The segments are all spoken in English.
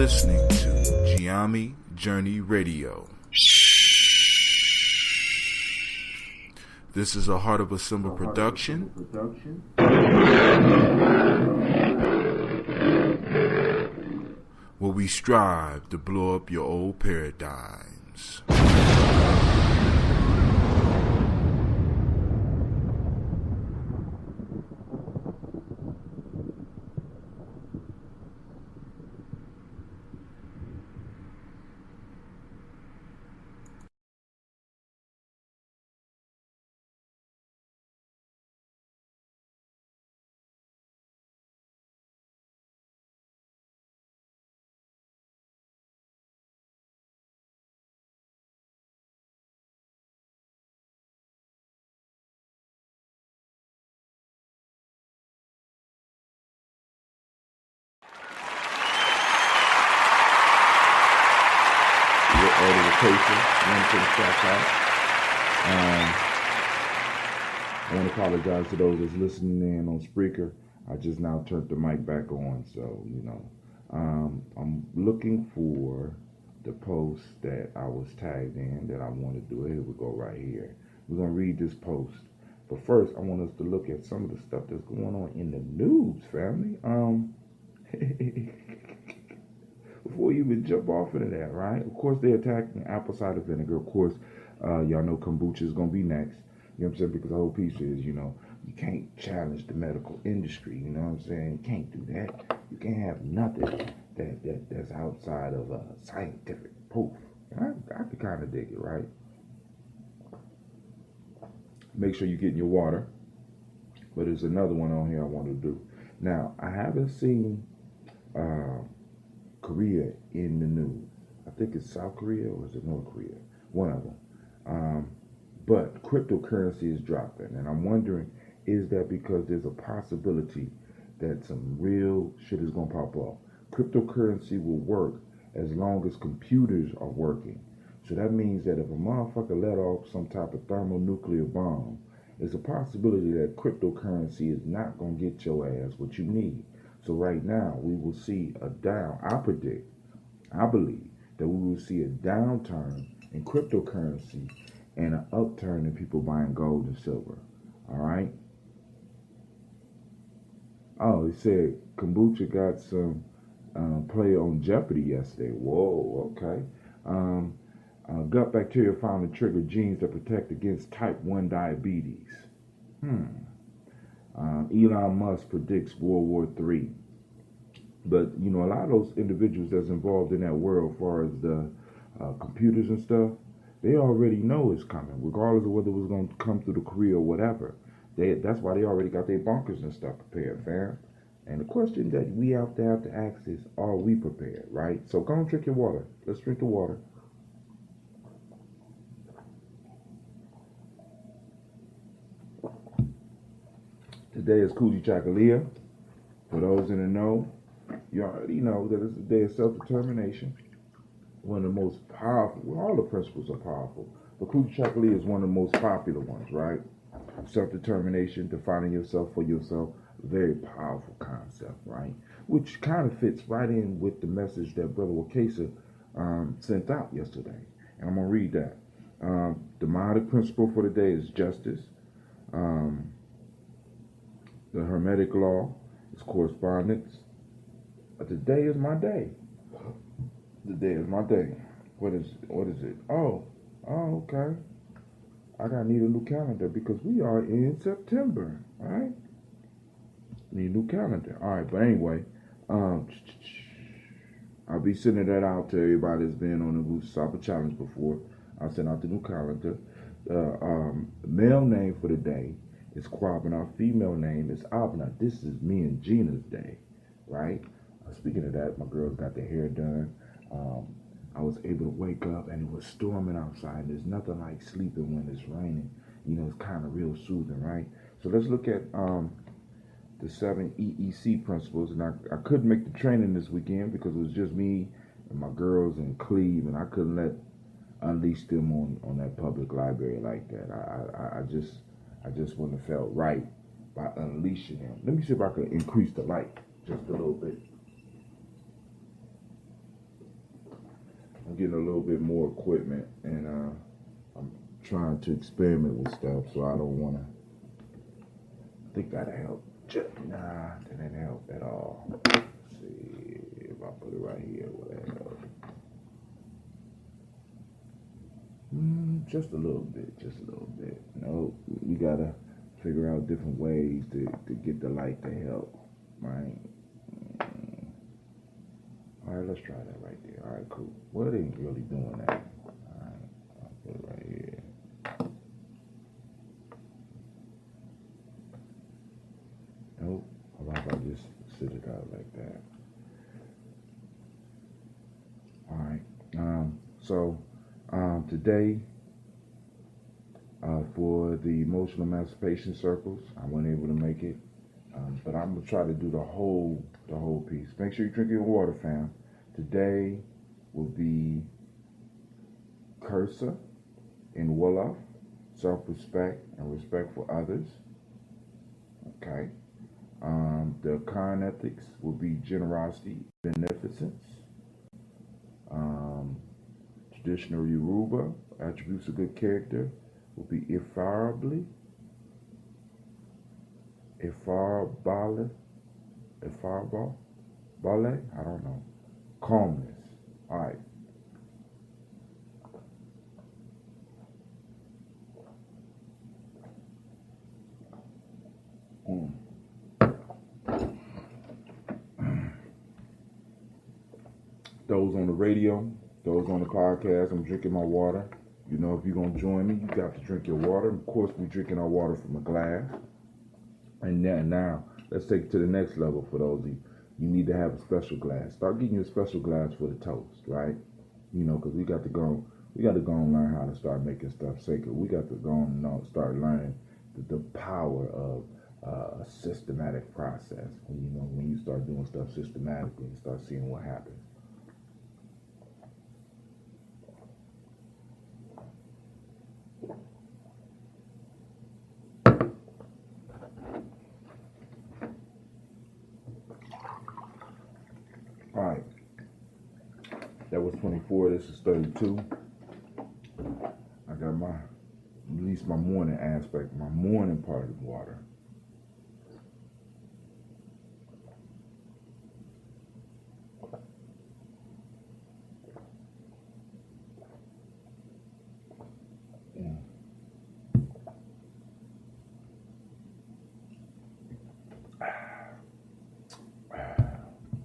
listening to Gye-Nyame Journey Radio. This is a Heart of a Simba production. Where we strive to blow up your old paradigms. I want to apologize to those that's listening in on Spreaker. I just now turned the mic back on, so I'm looking for the post that I was tagged in that I want to do. Here we go, right here. We're gonna read this post, but first I want us to look at some of the stuff that's going on in the news, family. Before you even jump off into that, right? Of course, they're attacking apple cider vinegar. Of course, y'all know kombucha is going to be next. You know what I'm saying? Because the whole piece is, you can't challenge the medical industry. You know what I'm saying? You can't do that. You can't have nothing that's outside of scientific proof. I could kind of dig it, right? Make sure you're getting your water. But there's another one on here I want to do. Now, I haven't seen Korea in the news. I think it's South Korea or is it North Korea? One of them. But cryptocurrency is dropping, and I'm wondering, is that because there's a possibility that some real shit is gonna pop off? Cryptocurrency will work as long as computers are working. So that means that if a motherfucker let off some type of thermonuclear bomb, there's a possibility that cryptocurrency is not gonna get your ass what you need. So right now, we will see a down. I believe that we will see a downturn in cryptocurrency and an upturn in people buying gold and silver. All right? Oh, he said kombucha got some play on Jeopardy yesterday. Whoa, okay. Gut bacteria found to trigger genes that protect against type 1 diabetes. Elon Musk predicts World War III. But, a lot of those individuals that's involved in that world as far as the computers and stuff, they already know it's coming, regardless of whether it was going to come through the Korea or whatever. That's why they already got their bunkers and stuff prepared, fam. And the question that we have to ask is, are we prepared, right? So go and drink your water. Let's drink the water. Today is Toast-Kujichagulia. For those in the know, you already know that it's a day of self-determination. One of the most powerful, all the principles are powerful, but Toast-Kujichagulia is one of the most popular ones, right? Self-determination, defining yourself for yourself, very powerful concept, right? Which kind of fits right in with the message that Brother Wakesa sent out yesterday. And I'm going to read that. The demonic principle for the day is justice. The Hermetic law is correspondence. Today is my day. Today is my day. What is it? Oh, okay. I gotta need a new calendar because we are in September, right? Need a new calendar. All right, but anyway, I'll be sending that out to everybody that's been on the Goose Supper Challenge before. I'll send out the new calendar. Male name for the day is Quab, our female name is Abna. This is me and Gina's day, right? Speaking of that, my girls got their hair done. I was able to wake up and it was storming outside. There's nothing like sleeping when it's raining. It's kind of real soothing, right? So let's look at the 7 EEC principles. And I couldn't make the training this weekend because it was just me and my girls in Cleve, and I couldn't unleash them on that public library like that. I just wouldn't have felt right by unleashing them. Let me see if I can increase the light just a little bit. I'm getting a little bit more equipment, and I'm trying to experiment with stuff, so I don't want to. I think that'll help. Nah, that didn't help at all. Let's see if I put it right here, will that help? Just a little bit, just a little bit. No, we gotta figure out different ways to get the light to help, right? All right, let's try that right there. All right, cool. Well, it ain't really doing that. All right, I'll put it right here. Nope. How about if I just sit it out like that? All right. Today, for the emotional emancipation circles, I wasn't able to make it, but I'm gonna try to do the whole piece. Make sure you drink your water, fam. Today will be Cursa and Wolof, self-respect and respect for others. Okay. The Khan ethics will be generosity, beneficence. Traditional Yoruba attributes of good character will be Ifarbali, Ifarbale, I don't know. Calmness. All right. Those on the radio, those on the podcast, I'm drinking my water. You know, if you're going to join me, you got to drink your water. Of course, we're drinking our water from a glass. And now, let's take it to the next level for those of you. You need to have a special glass. Start getting you a special glass for the toast, right? You know, because we got to go and learn how to start making stuff sacred. We got to go and start learning the power of a systematic process. And, you know, when you start doing stuff systematically, you start seeing what happens. All right, that was 24. This is 32. I got at least my morning aspect, my morning part of water.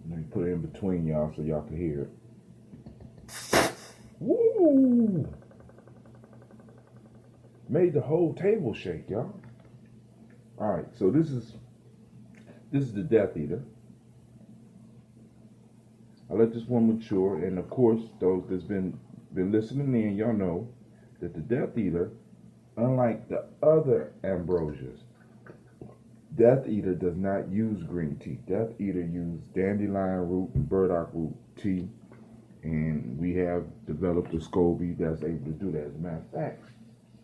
Let me put it in between y'all so y'all can hear it. Woo! Made the whole table shake, y'all. All right, so this is the Death Eater. I let this one mature, and of course, those that's been listening in, y'all know that the Death Eater, unlike the other ambrosias, Death Eater does not use green tea. Death Eater uses dandelion root and burdock root tea, and we have developed a SCOBY that's able to do that. As a matter of fact,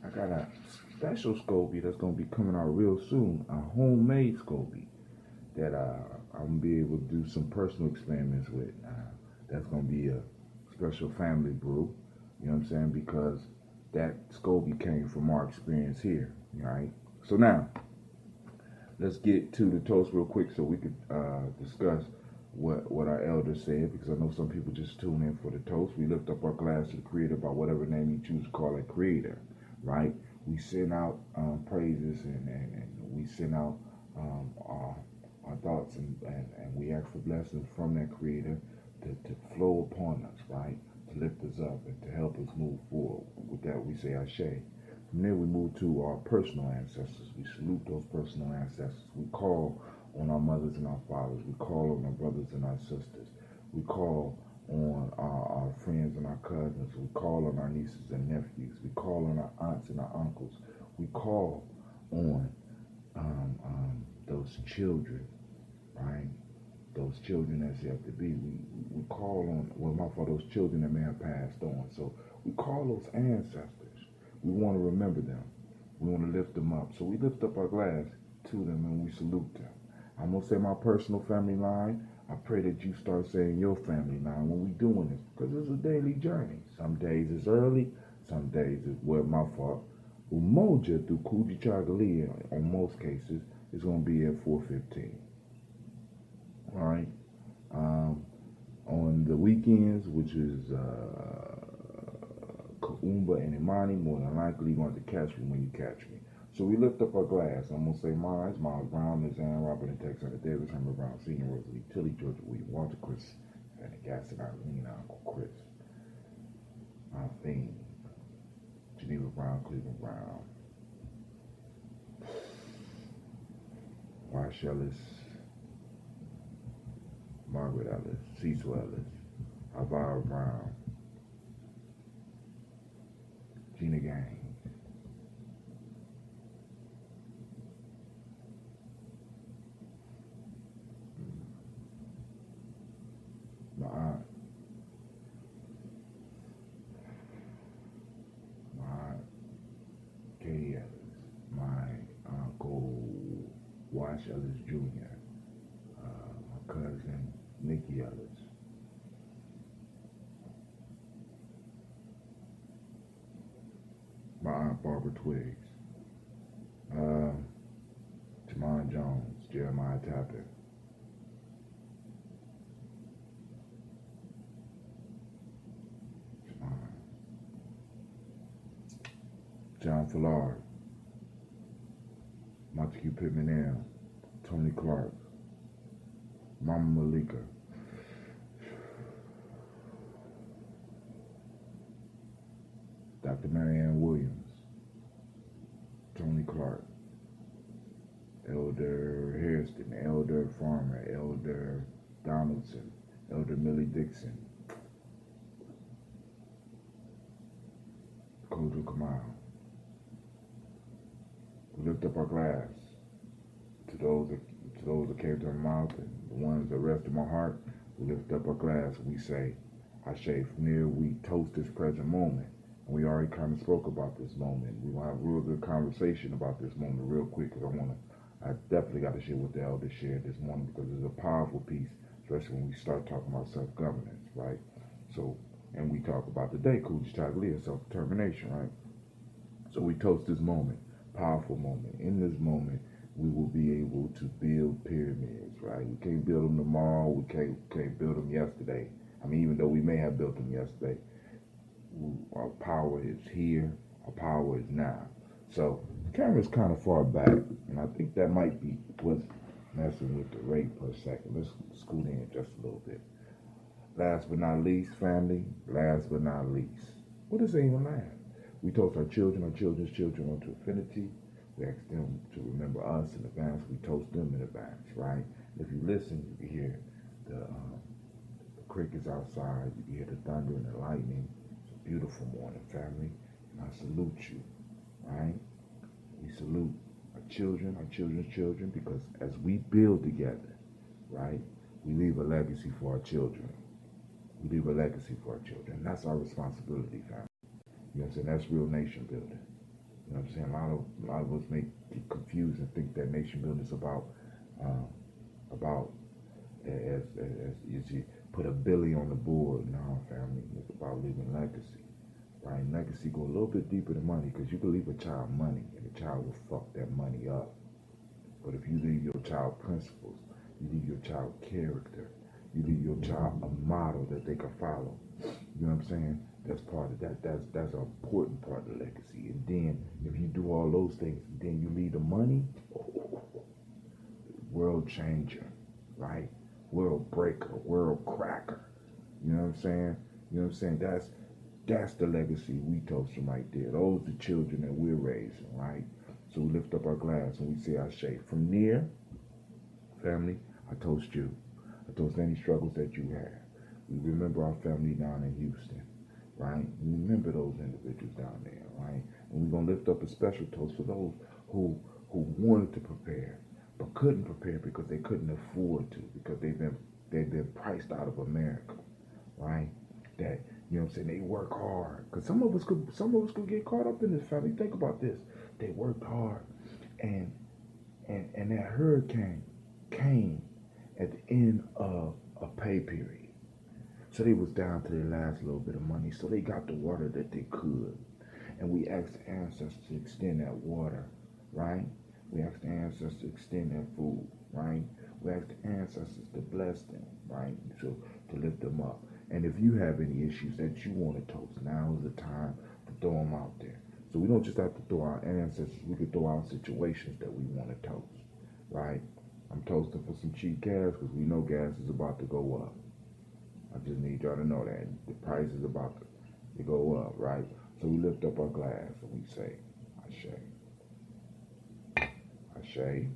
I got a special SCOBY that's going to be coming out real soon, a homemade SCOBY that I'm going to be able to do some personal experiments with. That's going to be a special family brew, you know what I'm saying, because that SCOBY came from our experience here, right? So now, let's get to the toast real quick so we could discuss what our elders said, because I know some people just tune in for the toast. We lift up our glass to the Creator by whatever name you choose to call it, Creator, right? We send out praises and we send out our thoughts and we ask for blessings from that Creator to flow upon us, right? To lift us up and to help us move forward. With that, we say Ashe. From there, we move to our personal ancestors. We salute those personal ancestors. We call on our mothers and our fathers. We call on our brothers and our sisters. We call on our friends and our cousins. We call on our nieces and nephews. We call on our aunts and our uncles. We call on those children, right? Those children that's yet to be. We call on, those children that may have passed on. So we call those ancestors. We want to remember them. We want to lift them up. So we lift up our glass to them and we salute them. I'm going to say my personal family line. I pray that you start saying your family now when we doing this, because it's a daily journey. Some days it's early, some days it's, well, my fault. Umoja through Kujichagulia, on most cases, is going to be at 4:15. All right. On the weekends, which is Kaumba and Imani, more than likely going to catch me when you catch me. So we lift up our glass. I'm going to say mine, Miles Brown, Miss Ann Robert, and Texana Davis, Herman Brown, Senior, Rosalie Tilly, Georgia William, Walter, Chris, and Gas and Eileen, Uncle Chris, Theme, Geneva Brown, Cleveland Brown, Wash Ellis, Margaret Ellis, Cecil Ellis, Alvaro Brown, Gina Gang, my aunt, Katie Ellis, my uncle Wash Ellis Jr., my cousin Nikki Ellis, my aunt Barbara Twiggs, Jamon Jones, Jeremiah Tapper, John Fillard, Montague Pittman L, Tony Clark, Mama Malika, Dr. Marianne Williams, Tony Clark, Elder Hairston, Elder Farmer, Elder Donaldson, Elder Millie Dixon, Kojo Kamal. We lift up our glass to those that came to my mouth and the ones that rest in my heart. We lift up our glass and we say, Ashe, from there we toast this present moment. And we already kind of spoke about this moment. We will have a real good conversation about this moment real quick, because I definitely got to share what the elders shared this morning, because it's a powerful piece, especially when we start talking about self-governance, right? So, and we talk about today, Kujichagulia, self-determination, right? So we toast this moment, powerful moment. In this moment, we will be able to build pyramids, right? We can't build them tomorrow. We can't build them yesterday. I mean, even though we may have built them yesterday, our power is here. Our power is now. So the camera's kind of far back, and I think that might be what's messing with the rate for a second. Let's scoot in just a little bit. Last but not least, family, last but not least, what is even last? We toast our children's children onto infinity. We ask them to remember us in advance. We toast them in advance, right? If you listen, you can hear the crickets outside. You can hear the thunder and the lightning. It's a beautiful morning, family. And I salute you, right? We salute our children's children, because as we build together, right, we leave a legacy for our children. We leave a legacy for our children. That's our responsibility, family. You know what I'm saying? That's real nation building. You know what I'm saying? A lot of us may get confused and think that nation building is about as you put a Billy on the board. No, family, it's about leaving legacy, right? Legacy go a little bit deeper than money, because you can leave a child money and the child will fuck that money up. But if you leave your child principles, you leave your child character, you leave your child a model that they can follow. You know what I'm saying? That's part of that. That's an important part of the legacy. And then if you do all those things, then you leave the money, world changer, right? World breaker, world cracker. You know what I'm saying? You know what I'm saying? That's the legacy we toast them right there. Those are the children that we're raising, right? So we lift up our glass and we say Ashe. From there, family, I toast you. I toast any struggles that you have. We remember our family down in Houston, right? We remember those individuals down there, right? And we're going to lift up a special toast for those who wanted to prepare but couldn't prepare because they couldn't afford to, because they've been priced out of America, right? That, you know what I'm saying, they work hard. Because some of us could get caught up in this, family. Think about this. They worked hard, and that hurricane came at the end of a pay period. So they was down to their last little bit of money. So they got the water that they could. And we asked the ancestors to extend that water, right? We asked the ancestors to extend that food, right? We asked the ancestors to bless them, right? So to lift them up. And if you have any issues that you want to toast, now is the time to throw them out there. So we don't just have to throw our ancestors, we could throw out situations that we want to toast, right? I'm toasting for some cheap gas because we know gas is about to go up. I just need y'all to know that. The price is about to go up, right? So we lift up our glass and we say, Ashe. Ashe.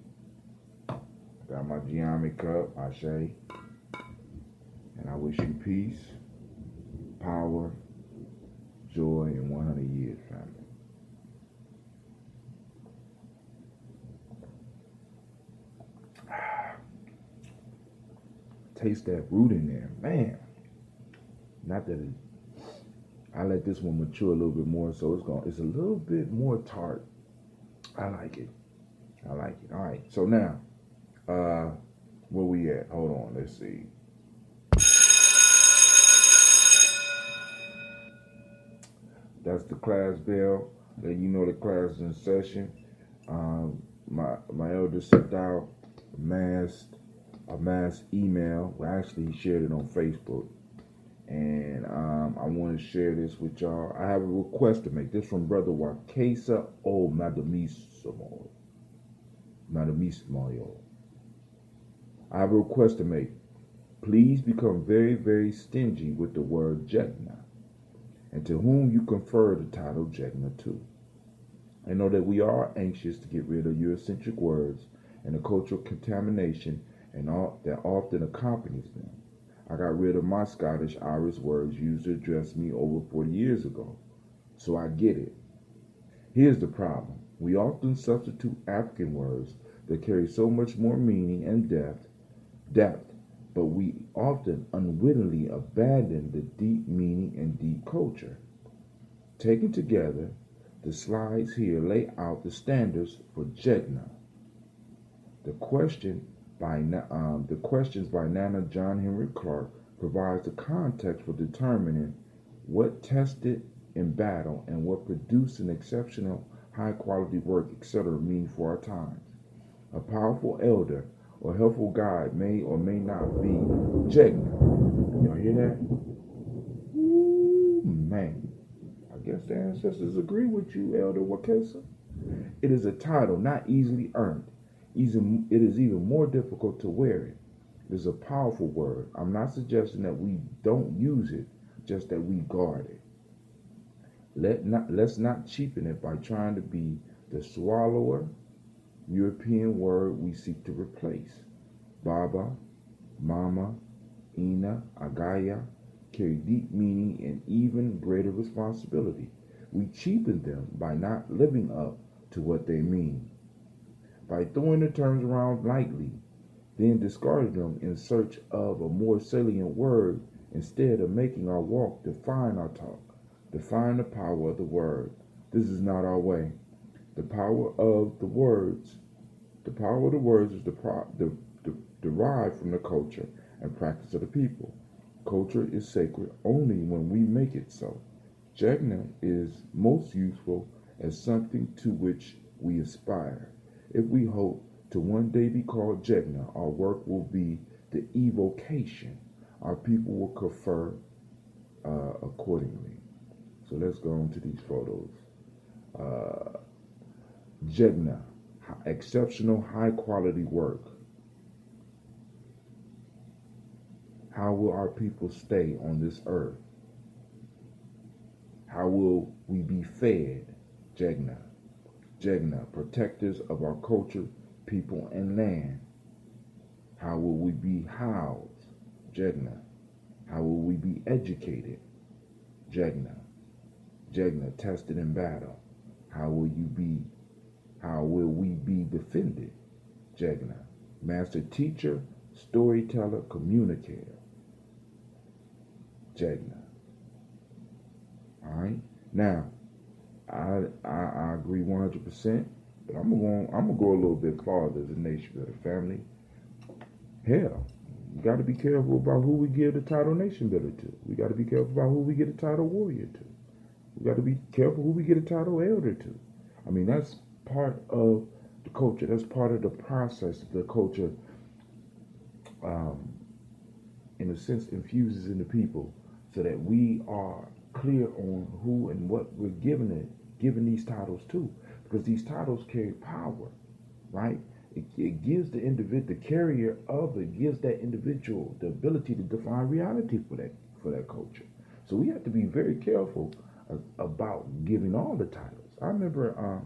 I got my Gye-Nyame cup, Ashe. And I wish you peace, power, joy, and 100 years, family. Taste that root in there, man. Not that I let this one mature a little bit more, so it's a little bit more tart. I like it. All right. So now, where we at? Hold on. Let's see. That's the class bell. Let you know the class is in session. My elder sent out a mass email. Well, actually, he shared it on Facebook. And I want to share this with y'all. I have a request to make. This from Brother Wakesa O Madamismo. I have a request to make. Please become very, very stingy with the word Gye-Nyame, and to whom you confer the title Gye-Nyame to. I know that we are anxious to get rid of Eurocentric words and the cultural contamination and all that often accompanies them. I got rid of my Scottish Irish words used to address me over 40 years ago, so I get it. Here's the problem. We often substitute African words that carry so much more meaning and depth, but we often unwittingly abandon the deep meaning and deep culture. Taken together, the slides here lay out the standards for Gye-Nyame. The questions by Nana John Henry Clark provides the context for determining what tested in battle and what produced an exceptional high-quality work, etc. mean for our times. A powerful elder or helpful guide may or may not be Gye-Nyame. Y'all hear that? Ooh, man. I guess the ancestors agree with you, Elder Wakesa. It is a title not easily earned. It is even more difficult to wear it. It is a powerful word. I'm not suggesting that we don't use it, just that we guard it. Let's not cheapen it by trying to be the swallower European word we seek to replace. Baba, Mama, Ina, Agaya carry deep meaning and even greater responsibility. We cheapen them by not living up to what they mean. By throwing the terms around lightly, then discarding them in search of a more salient word instead of making our walk define our talk, define the power of the word. This is not our way. The power of the words is derived from the culture and practice of the people. Culture is sacred only when we make it so. Gye-Nyame is most useful as something to which we aspire. If we hope to one day be called Gye-Nyame, our work will be the evocation. Our people will confer accordingly. So let's go on to these photos. Gye-Nyame, exceptional high quality work. How will our people stay on this earth? How will we be fed? Gye-Nyame. Gye-Nyame, protectors of our culture, people, and land. How will we be housed? Gye-Nyame. How will we be educated? Gye-Nyame. Gye-Nyame, tested in battle. How will we be defended? Gye-Nyame. Master teacher, storyteller, communicator. Gye-Nyame. All right. Now, I agree 100%, but I'm gonna go a little bit farther as a nation builder family. Hell, We got to be careful about who we give the title nation builder to. We got to be careful about who we get the title warrior to. We got to be careful who we get a title elder to. I mean, that's part of the culture. That's part of the process the culture, in a sense, infuses in the people so that we are clear on who and what we're giving these titles to. Because these titles carry power, right? It gives the individual, the carrier of it, gives that individual the ability to define reality for that culture. So we have to be very careful about giving all the titles. I remember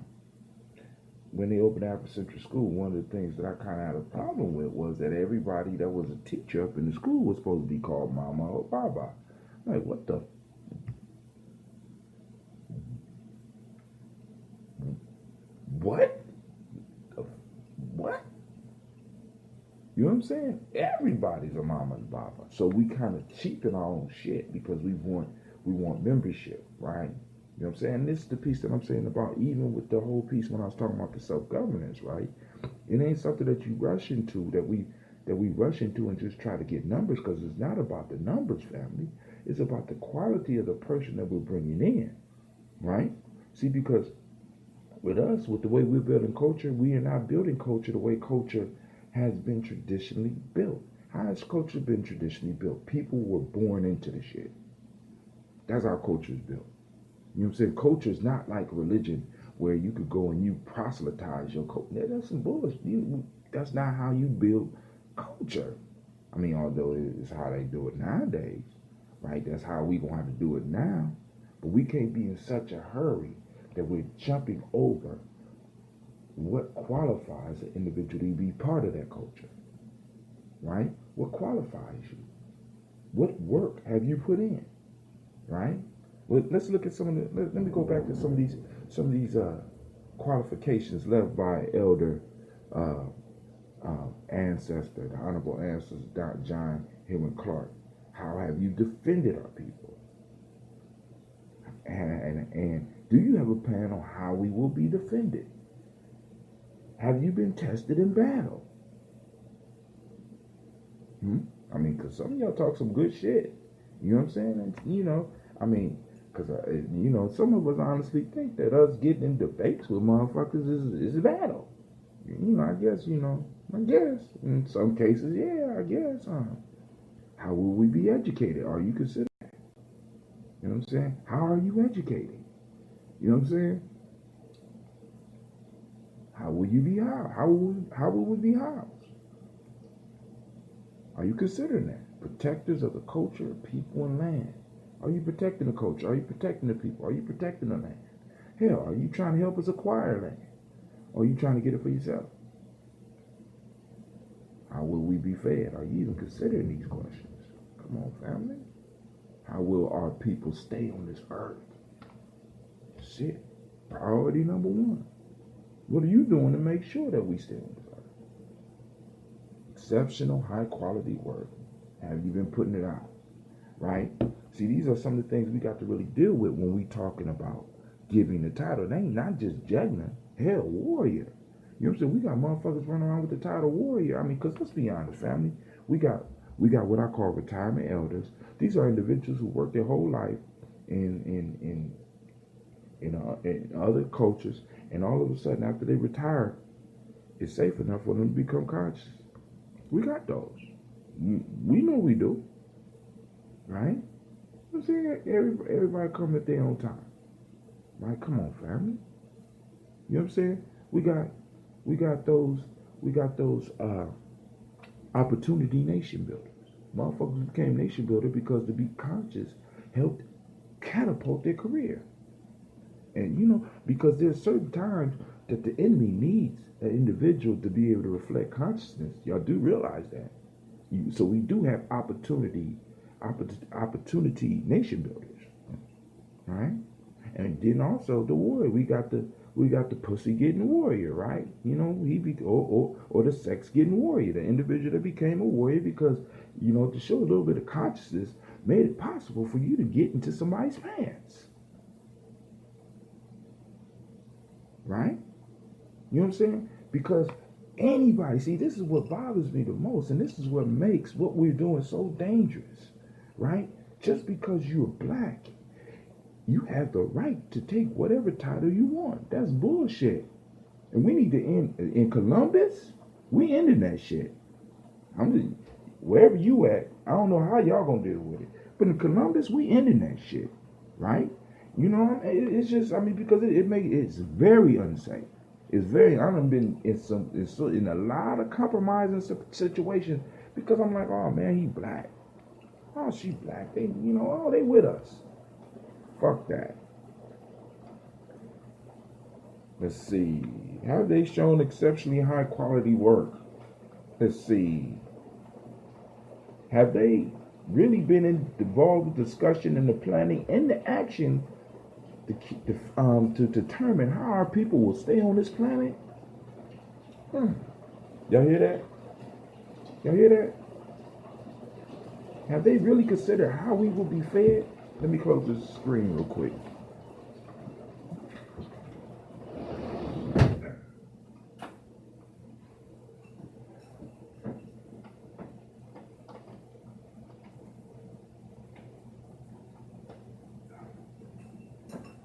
when they opened Afro Central School, one of the things that I kind of had a problem with was that everybody that was a teacher up in the school was supposed to be called Mama or Baba. Like, what the? What? What? You know what I'm saying? Everybody's a mama and baba. So we kind of cheapen our own shit because we want membership, right? You know what I'm saying? This is the piece that I'm saying about even with the whole piece when I was talking about the self-governance, right? It ain't something that you rush into that we rush into and just try to get numbers, because it's not about the numbers, family. It's about the quality of the person that we're bringing in, right? See, because with us, with the way we're building culture, we are not building culture the way culture has been traditionally built. How has culture been traditionally built? People were born into the shit. That's how culture is built. You know what I'm saying? Culture is not like religion where you could go and you proselytize your culture. That's some bullshit. That's not how you build culture. I mean, although it's how they do it nowadays, right? That's how we gonna have to do it now. But we can't be in such a hurry that we're jumping over what qualifies an individual to be part of that culture, right? What qualifies you? What work have you put in, right? Well, let's look at some of the. Let me go back to some of these qualifications left by Elder ancestor, the Honorable Ancestor Dr. John Henry Clark. How have you defended our people? And do you have a plan on how we will be defended? Have you been tested in battle? I mean, because some of y'all talk some good shit. You know what I'm saying? And, I mean, because, some of us honestly think that us getting in debates with motherfuckers is a battle. I guess, in some cases, yeah, I guess. How will we be educated? Are you considered that? You know what I'm saying? How are you educated? You know what I'm saying? How will you be housed? How will we be housed? Are you considering that? Protectors of the culture, people, and land. Are you protecting the culture? Are you protecting the people? Are you protecting the land? Hell, are you trying to help us acquire land? Or are you trying to get it for yourself? How will we be fed? Are you even considering these questions? Come on, family. How will our people stay on this earth? Shit. Priority number one. What are you doing to make sure that we stay on this earth? Exceptional, high quality work. Have you been putting it out? Right? See, these are some of the things we got to really deal with when we talking about giving the title. They ain't not just Gye-Nyame, hell, warrior. You know what I'm saying? We got motherfuckers running around with the title warrior. I mean, because let's be honest, family. We got what I call retirement elders. These are individuals who work their whole life in other cultures, and all of a sudden, after they retire, it's safe enough for them to become conscious. We got those. We know we do. Right? I'm saying everybody come at their own time. Right? Come on, family. You know what I'm saying? We got those opportunity nation builders. Motherfuckers became nation builder because to be conscious helped catapult their career. And because there's certain times that the enemy needs an individual to be able to reflect consciousness. Y'all do realize that. So we do have opportunity nation builders, right? And then also the warrior. We got the pussy getting warrior, right? Or the sex getting warrior, the individual that became a warrior because to show a little bit of consciousness made it possible for you to get into somebody's pants, right? You know what I'm saying? Because anybody, see, this is what bothers me the most, and this is what makes what we're doing so dangerous, right? Just because you're black, you have the right to take whatever title you want. That's bullshit. And we need to end in Columbus. We ending that shit. I'm just, wherever you at, I don't know how y'all gonna deal with it. But in Columbus, we ending that shit, right? You know, it's just, I mean, because it's very unsafe. It's very, I done been in a lot of compromising situations because I'm like, oh man, he black. Oh, she black. They, you know, oh, they with us. Fuck that. Let's see. Have they shown exceptionally high quality work? Let's see. Have they really been involved with discussion and the planning and the action to determine how our people will stay on this planet? Y'all hear that? Y'all hear that? Have they really considered how we will be fed? Let me close this screen real quick.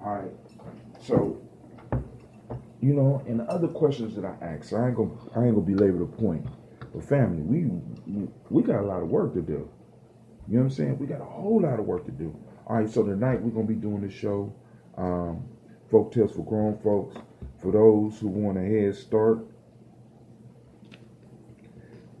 All right, so, you know, and the other questions that I asked, I ain't gonna belabor the point, but family, we got a lot of work to do. You know what I'm saying? We got a whole lot of work to do. All right, so tonight we're gonna be doing this show, Folk Tales for Grown Folks. For those who want a head start,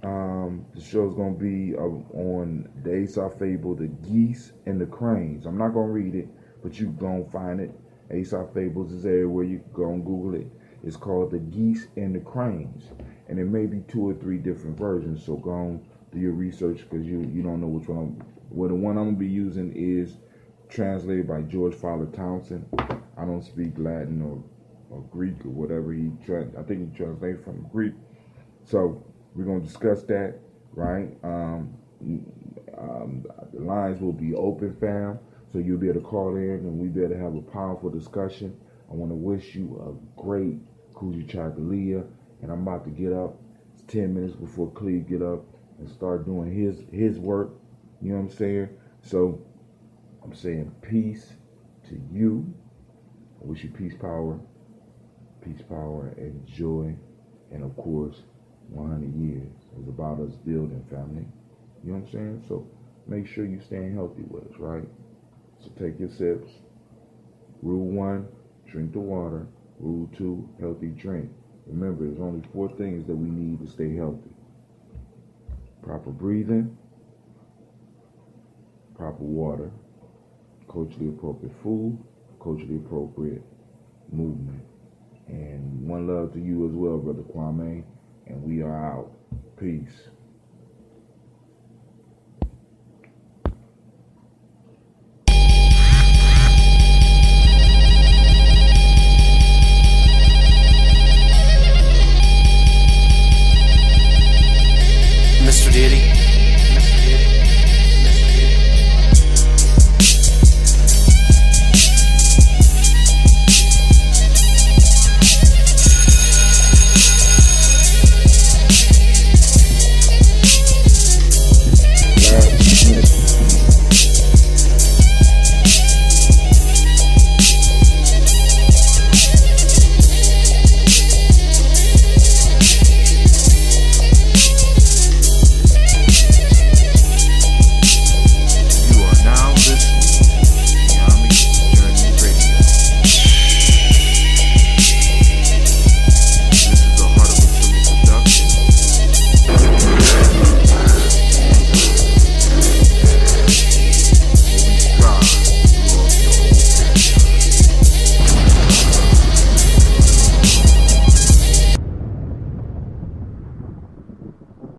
the show's gonna be on the Aesop Fable, The Geese and the Cranes. I'm not gonna read it, but you gonna find it. Aesop Fables is everywhere. You can go and Google it. It's called The Geese and the Cranes, and it may be 2 or 3 different versions. So go on, do your research, because you don't know which one. Well, the one I'm gonna be using is translated by George Fowler Townsend. I don't speak Latin or Greek or whatever I think he translated from Greek. So we're gonna discuss that, right? The lines will be open, fam. So you'll be able to call in and we'll be able to have a powerful discussion. I want to wish you a great Toast-Kujichagulia, and I'm about to get up. It's 10 minutes before Cleve get up and start doing his work. You know what I'm saying? So I'm saying peace to you. I wish you peace, power, and joy, and of course 100 years. It's about us building, family. You know what I'm saying? So make sure you staying healthy with us, right? So take your sips. Rule 1, drink the water. Rule 2, healthy drink. Remember, there's only 4 things that we need to stay healthy. Proper breathing, proper water, culturally appropriate food, culturally appropriate movement. And one love to you as well, Brother Kwame. And we are out. Peace. Mr. Diddy.